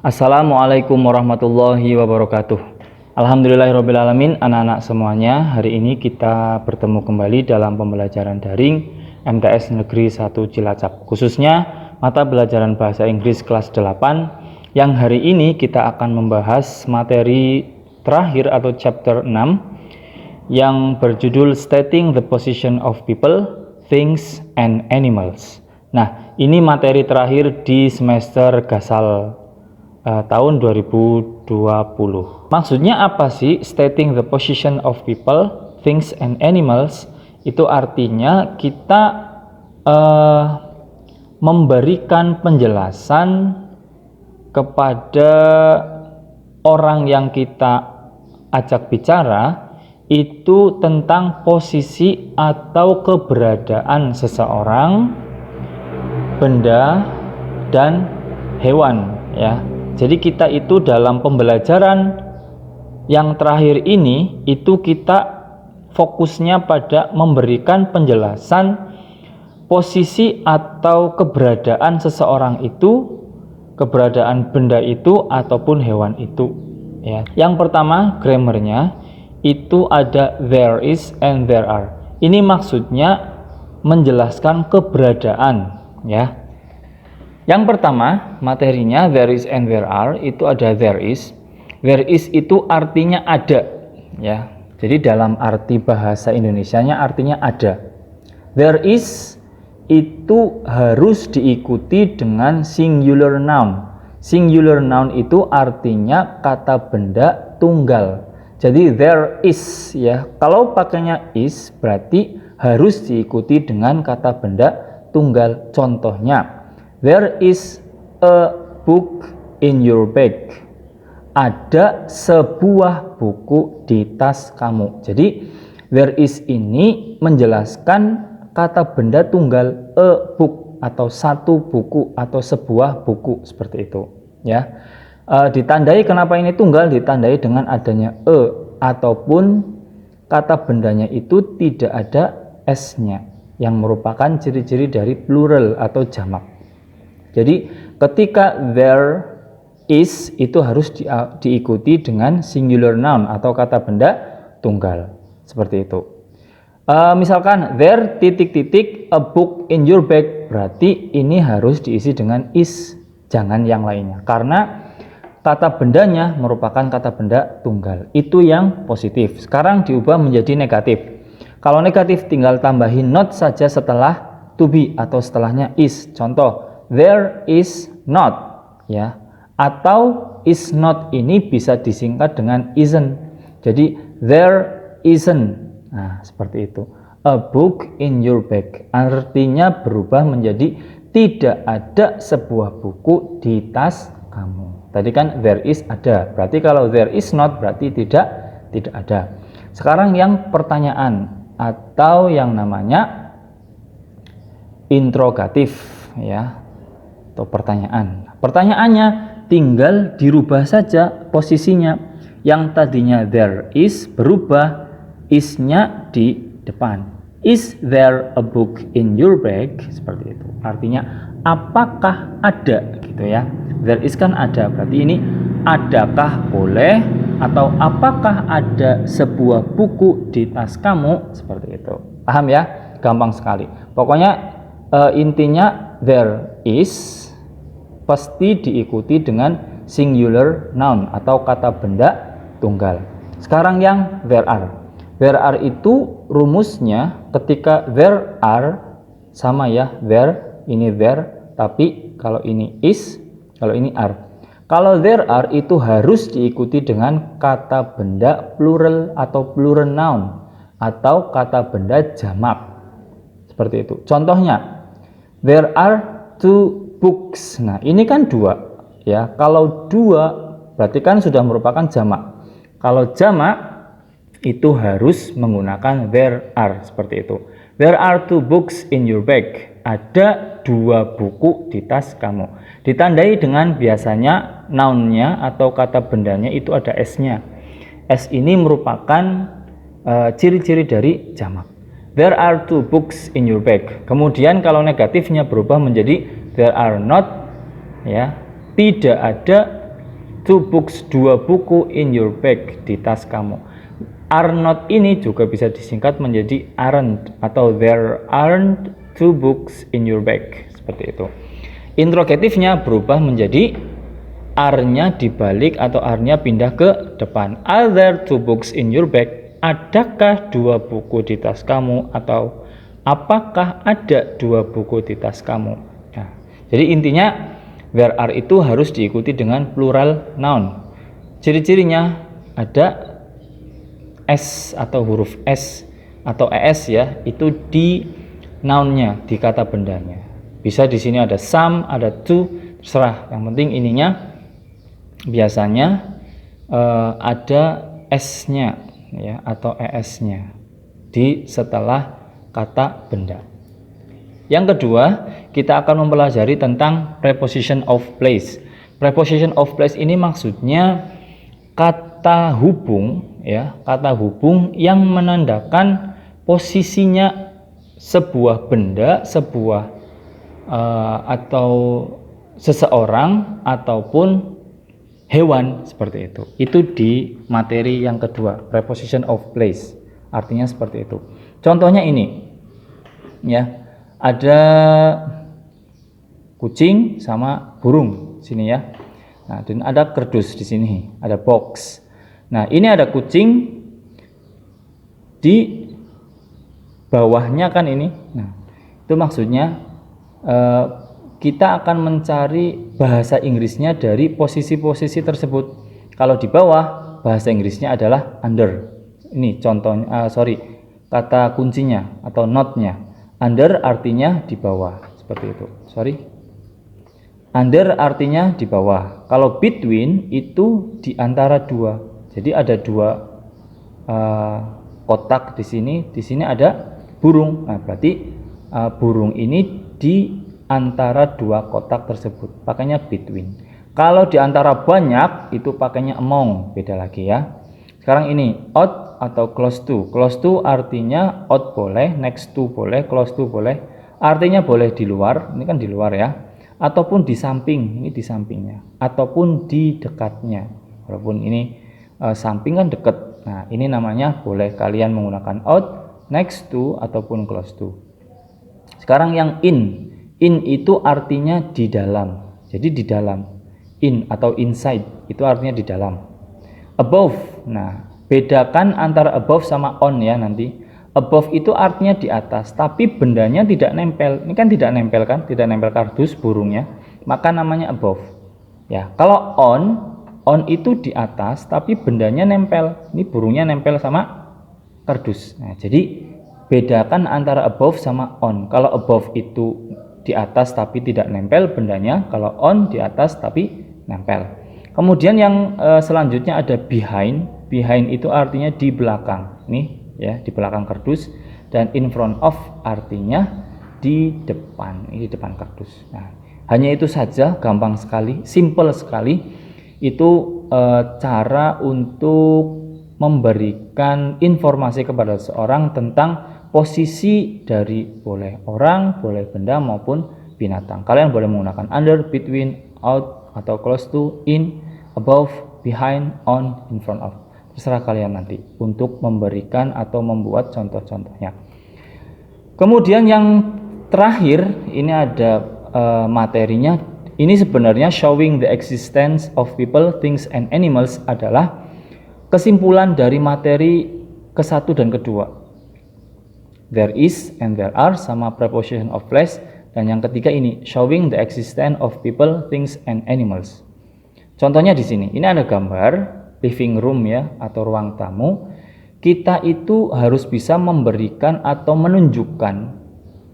Assalamualaikum warahmatullahi wabarakatuh. Alhamdulillahirrabbilalamin, anak-anak semuanya. Hari ini kita bertemu kembali dalam pembelajaran daring MTS Negeri 1 Cilacap, khususnya mata pelajaran bahasa Inggris kelas 8, yang hari ini kita akan membahas materi terakhir atau chapter 6 yang berjudul Stating the Position of People, Things, and Animals. Nah, ini materi terakhir di semester Gasal tahun 2020. Maksudnya apa sih stating the position of people, things, and animals? Itu artinya kita memberikan penjelasan kepada orang yang kita ajak bicara itu tentang posisi atau keberadaan seseorang, benda, dan hewan, ya. Jadi kita itu dalam pembelajaran yang terakhir ini itu kita fokusnya pada memberikan penjelasan posisi atau keberadaan seseorang itu, keberadaan benda itu ataupun hewan itu, ya. Yang pertama, grammarnya itu ada there is and there are. Ini maksudnya menjelaskan keberadaan, ya. Yang pertama, materinya there is and there are, itu ada there is. There is itu artinya ada, ya. Jadi dalam arti bahasa Indonesianya artinya ada. There is itu harus diikuti dengan singular noun. Singular noun itu artinya kata benda tunggal. Jadi there is, ya. Kalau pakainya is berarti harus diikuti dengan kata benda tunggal. Contohnya, there is a book in your bag. Ada sebuah buku di tas kamu. Jadi there is ini menjelaskan kata benda tunggal a book atau satu buku atau sebuah buku, seperti itu, ya. Ditandai kenapa ini tunggal, ditandai dengan adanya ataupun kata bendanya itu tidak ada s-nya, yang merupakan ciri-ciri dari plural atau jamak. Jadi ketika there is itu harus diikuti dengan singular noun atau kata benda tunggal, seperti itu. Misalkan there titik-titik a book in your bag, berarti ini harus diisi dengan is, jangan yang lainnya, karena kata bendanya merupakan kata benda tunggal. Itu yang positif. Sekarang diubah menjadi negatif. Kalau negatif tinggal tambahin not saja setelah to be atau setelahnya is. Contoh, there is not, ya. Atau is not ini bisa disingkat dengan isn't. Jadi there isn't. Nah, seperti itu. A book in your bag artinya berubah menjadi tidak ada sebuah buku di tas kamu. Tadi kan there is ada. Berarti kalau there is not berarti tidak ada. Sekarang yang pertanyaan atau yang namanya interrogatif, ya. Atau pertanyaan. Pertanyaannya tinggal dirubah saja posisinya. Yang tadinya there is berubah is-nya di depan. Is there a book in your bag? Seperti itu. Artinya apakah ada, gitu ya. There is kan ada, berarti ini adakah boleh atau apakah ada sebuah buku di tas kamu, seperti itu. Paham ya? Gampang sekali. Pokoknya intinya there is pasti diikuti dengan singular noun atau kata benda tunggal. Sekarang yang there are. There are itu rumusnya ketika there are sama, ya, there ini there, tapi kalau ini is, kalau ini are. Kalau there are itu harus diikuti dengan kata benda plural atau plural noun atau kata benda jamak. Seperti itu. Contohnya, there are two books. Nah, ini kan dua, ya. Kalau dua berarti kan sudah merupakan jamak. Kalau jamak itu harus menggunakan there are, seperti itu. There are two books in your bag. Ada dua buku di tas kamu. Ditandai dengan biasanya nounnya atau kata bendanya itu ada s-nya. S ini merupakan ciri-ciri dari jamak. There are two books in your bag. Kemudian kalau negatifnya berubah menjadi there are not, ya, tidak ada 2 books, 2 buku in your bag, di tas kamu. Are not ini juga bisa disingkat menjadi aren't, atau there aren't 2 books in your bag, seperti itu. Interrogatifnya berubah menjadi are-nya dibalik atau are-nya pindah ke depan. Are there 2 books in your bag? Adakah 2 buku di tas kamu? Atau apakah ada 2 buku di tas kamu? Nah, jadi intinya there are itu harus diikuti dengan plural noun. Ciri-cirinya ada S atau huruf S atau ES ya, itu di nounnya, di kata bendanya. Bisa di sini ada some, ada two, terserah. Yang penting ininya biasanya ada S-nya ya, atau ES-nya di setelah kata benda. Yang kedua, kita akan mempelajari tentang preposition of place. Preposition of place ini maksudnya kata hubung ya, kata hubung yang menandakan posisinya sebuah benda, sebuah atau seseorang ataupun hewan, seperti itu. Itu di materi yang kedua, preposition of place. Artinya seperti itu. Contohnya ini. Ya. Ada kucing sama burung sini ya. Nah, dan ada kardus di sini, ada box. Nah, ini ada kucing di bawahnya kan ini. Nah, itu maksudnya kita akan mencari bahasa Inggrisnya dari posisi-posisi tersebut. Kalau di bawah, bahasa Inggrisnya adalah under. Ini contohnya, kata kuncinya atau notnya. Under artinya di bawah, seperti itu. Under artinya di bawah. Kalau between itu di antara dua. Jadi ada dua kotak di sini ada burung. Nah, berarti burung ini di antara dua kotak tersebut, pakainya between. Kalau di antara banyak itu pakainya among, beda lagi ya. Sekarang ini out atau close to. Close to artinya out boleh, next to boleh, close to boleh. Artinya boleh di luar, ini kan di luar ya. Ataupun di samping, ini di sampingnya. Ataupun di dekatnya. Walaupun ini samping kan dekat. Nah, ini namanya boleh kalian menggunakan out, next to ataupun close to. Sekarang yang in itu artinya di dalam. Jadi di dalam. In atau inside itu artinya di dalam. Above. Nah, bedakan antara above sama on ya nanti. Above itu artinya di atas, tapi bendanya tidak nempel. Ini kan tidak nempel kan? Tidak nempel kardus burungnya. Maka namanya above. Ya, kalau on itu di atas tapi bendanya nempel. Ini burungnya nempel sama kardus. Nah, jadi bedakan antara above sama on. Kalau above itu di atas tapi tidak nempel bendanya, kalau on di atas tapi nempel. Kemudian yang selanjutnya ada behind. Behind itu artinya di belakang. Nih ya, di belakang kardus. Dan in front of artinya di depan. Ini di depan kardus. Nah, hanya itu saja, gampang sekali, simple sekali. Itu cara untuk memberikan informasi kepada seseorang tentang posisi dari boleh orang, boleh benda maupun binatang. Kalian boleh menggunakan under, between, out atau close to, in, above, behind, on, in front of. Terserah kalian nanti untuk memberikan atau membuat contoh-contohnya. Kemudian yang terakhir ini ada materinya. Ini sebenarnya showing the existence of people, things and animals adalah kesimpulan dari materi ke-1 dan ke-2. There is and there are sama preposition of place, dan yang ketiga ini showing the existence of people, things and animals. Contohnya di sini, ini ada gambar living room ya atau ruang tamu. Kita itu harus bisa memberikan atau menunjukkan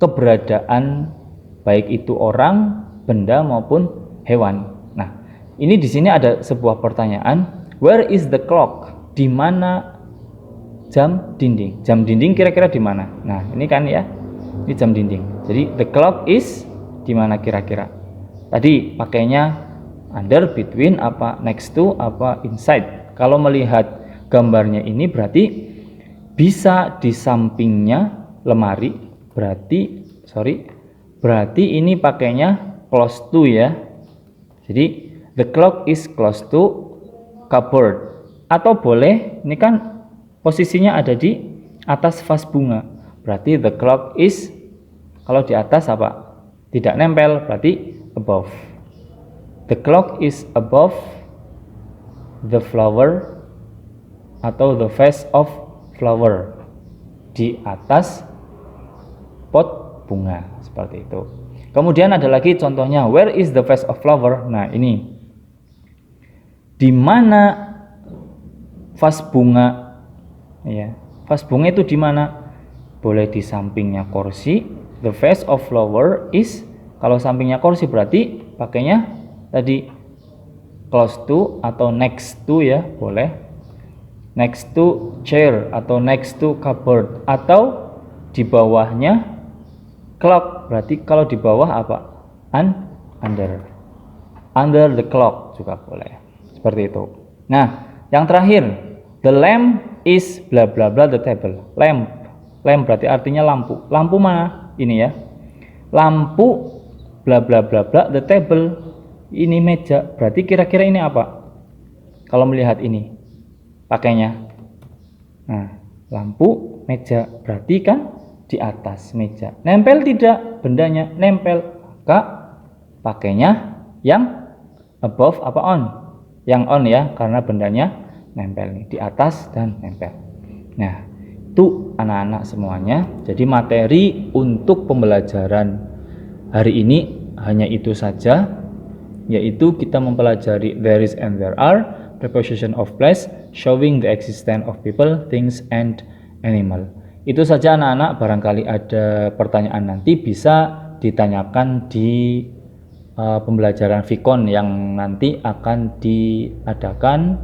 keberadaan baik itu orang, benda maupun hewan. Nah, ini di sini ada sebuah pertanyaan, where is the clock? Di mana jam dinding? Jam dinding kira-kira di mana? Nah, ini kan ya. Ini jam dinding. Jadi the clock is di mana kira-kira? Tadi pakainya under, between, apa next to, apa inside. Kalau melihat gambarnya ini berarti bisa di sampingnya lemari. Berarti ini pakainya close to ya. Jadi The clock is close to cupboard. Atau boleh, ini kan posisinya ada di atas vas bunga. Berarti the clock is, kalau di atas apa? Tidak nempel, berarti above. The clock is above the flower atau the vase of flower. Di atas pot bunga, seperti itu. Kemudian ada lagi contohnya, where is the vase of flower? Nah, ini di mana vas bunga? Ya, vas bunga itu di mana? Boleh di sampingnya kursi. The vase of flower is, kalau sampingnya kursi berarti pakainya tadi close to atau next to, ya, boleh. Next to chair atau next to cupboard, atau di bawahnya clock, berarti kalau di bawah apa? Under the clock juga boleh, seperti itu. Nah, yang terakhir, the lamp is bla bla bla the table. Lamp berarti artinya lampu. Lampu mana? Ini ya, lampu bla bla bla bla the table, ini meja. Berarti kira-kira ini apa kalau melihat ini pakainya? Nah, lampu meja berarti kan di atas meja. Nempel tidak? Bendanya nempel, maka pakainya yang above apa on? Yang on ya, karena bendanya nempel nih di atas dan nempel. Nah, itu anak-anak semuanya. Jadi materi untuk pembelajaran hari ini hanya itu saja, yaitu kita mempelajari there is and there are, preposition of place, showing the existence of people, things, and animal. Itu saja anak-anak. Barangkali ada pertanyaan nanti bisa ditanyakan di pembelajaran Vicon yang nanti akan diadakan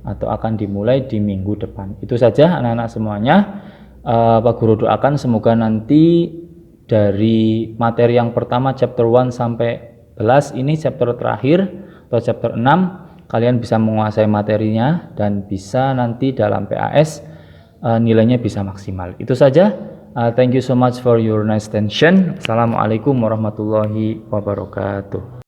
atau akan dimulai di minggu depan. Itu saja anak-anak semuanya. Pak Guru doakan semoga nanti dari materi yang pertama chapter 1 sampai 11 ini chapter terakhir atau chapter 6, kalian bisa menguasai materinya dan bisa nanti dalam PAS nilainya bisa maksimal. Itu saja. Thank you so much for your nice attention. Assalamualaikum warahmatullahi wabarakatuh.